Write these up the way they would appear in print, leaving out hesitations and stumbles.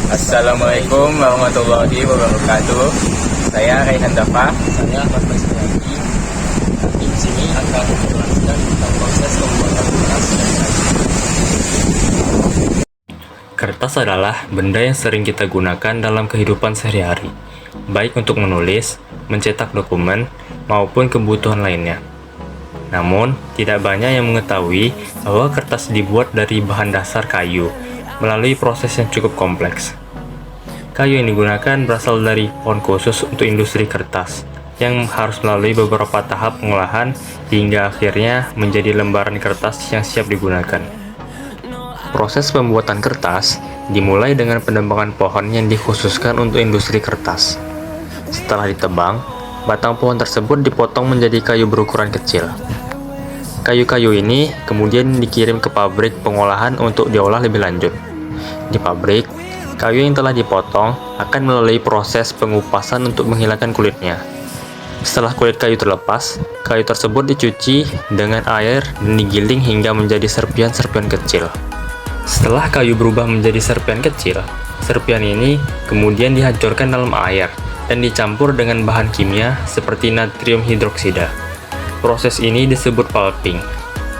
Assalamualaikum warahmatullahi wabarakatuh. Saya Raihan Dafa. Saya Ahmad Basriati. Di sini akan menjelaskan tentang proses pembuatan kertas dan kayu. Kertas adalah benda yang sering kita gunakan dalam kehidupan sehari-hari, baik untuk menulis, mencetak dokumen, maupun kebutuhan lainnya. Namun, tidak banyak yang mengetahui bahwa kertas dibuat dari bahan dasar kayu, melalui proses yang cukup kompleks. Kayu yang digunakan berasal dari pohon khusus untuk industri kertas, yang harus melalui beberapa tahap pengolahan hingga akhirnya menjadi lembaran kertas yang siap digunakan. Proses pembuatan kertas dimulai dengan penebangan pohon yang dikhususkan untuk industri kertas. Setelah ditebang, batang pohon tersebut dipotong menjadi kayu berukuran kecil. Kayu-kayu ini kemudian dikirim ke pabrik pengolahan untuk diolah lebih lanjut. Di pabrik, kayu yang telah dipotong akan melalui proses pengupasan untuk menghilangkan kulitnya. Setelah kulit kayu terlepas, kayu tersebut dicuci dengan air dan digiling hingga menjadi serpian-serpian kecil. Setelah kayu berubah menjadi serpian kecil, serpian ini kemudian dihancurkan dalam air dan dicampur dengan bahan kimia seperti natrium hidroksida. Proses ini disebut pulping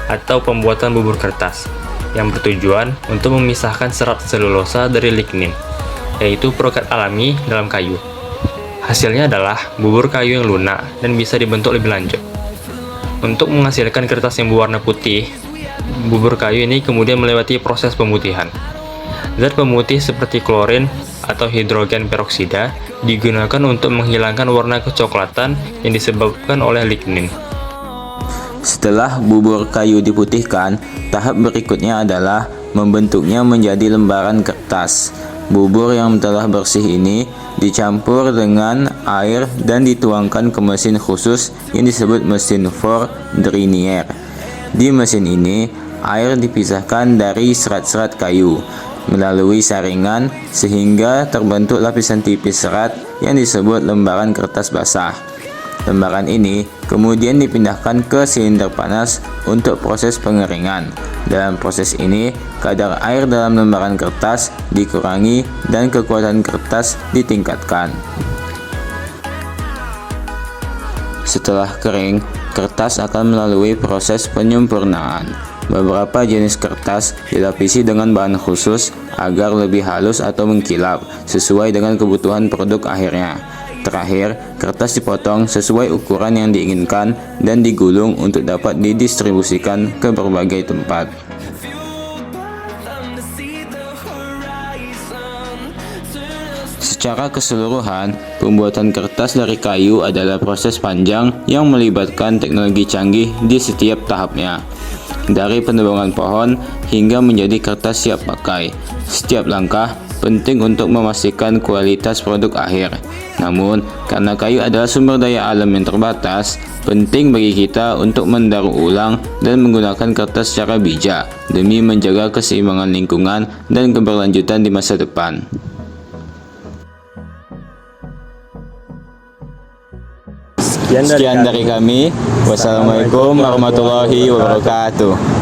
atau pembuatan bubur kertas, yang bertujuan untuk memisahkan serat selulosa dari lignin, yaitu perokat alami dalam kayu. Hasilnya adalah bubur kayu yang lunak dan bisa dibentuk lebih lanjut. Untuk menghasilkan kertas yang berwarna putih, bubur kayu ini kemudian melewati proses pemutihan. Zat pemutih seperti klorin atau hidrogen peroksida digunakan untuk menghilangkan warna kecoklatan yang disebabkan oleh lignin. Setelah bubur kayu diputihkan, tahap berikutnya adalah membentuknya menjadi lembaran kertas. Bubur yang telah bersih ini dicampur dengan air dan dituangkan ke mesin khusus yang disebut mesin Fourdrinier. Di mesin ini, air dipisahkan dari serat-serat kayu melalui saringan sehingga terbentuk lapisan tipis serat yang disebut lembaran kertas basah. Lembaran ini kemudian dipindahkan ke silinder panas untuk proses pengeringan. Dalam proses ini, kadar air dalam lembaran kertas dikurangi dan kekuatan kertas ditingkatkan. Setelah kering, kertas akan melalui proses penyempurnaan. Beberapa jenis kertas dilapisi dengan bahan khusus agar lebih halus atau mengkilap sesuai dengan kebutuhan produk akhirnya. Terakhir, kertas dipotong sesuai ukuran yang diinginkan dan digulung untuk dapat didistribusikan ke berbagai tempat. Secara keseluruhan, pembuatan kertas dari kayu adalah proses panjang yang melibatkan teknologi canggih di setiap tahapnya. Dari penebangan pohon hingga menjadi kertas siap pakai, setiap langkah penting untuk memastikan kualitas produk akhir. Namun, karena kayu adalah sumber daya alam yang terbatas, penting bagi kita untuk mendaur ulang dan menggunakan kertas secara bijak demi menjaga keseimbangan lingkungan dan keberlanjutan di masa depan. Sekian dari kami. Wassalamualaikum warahmatullahi wabarakatuh.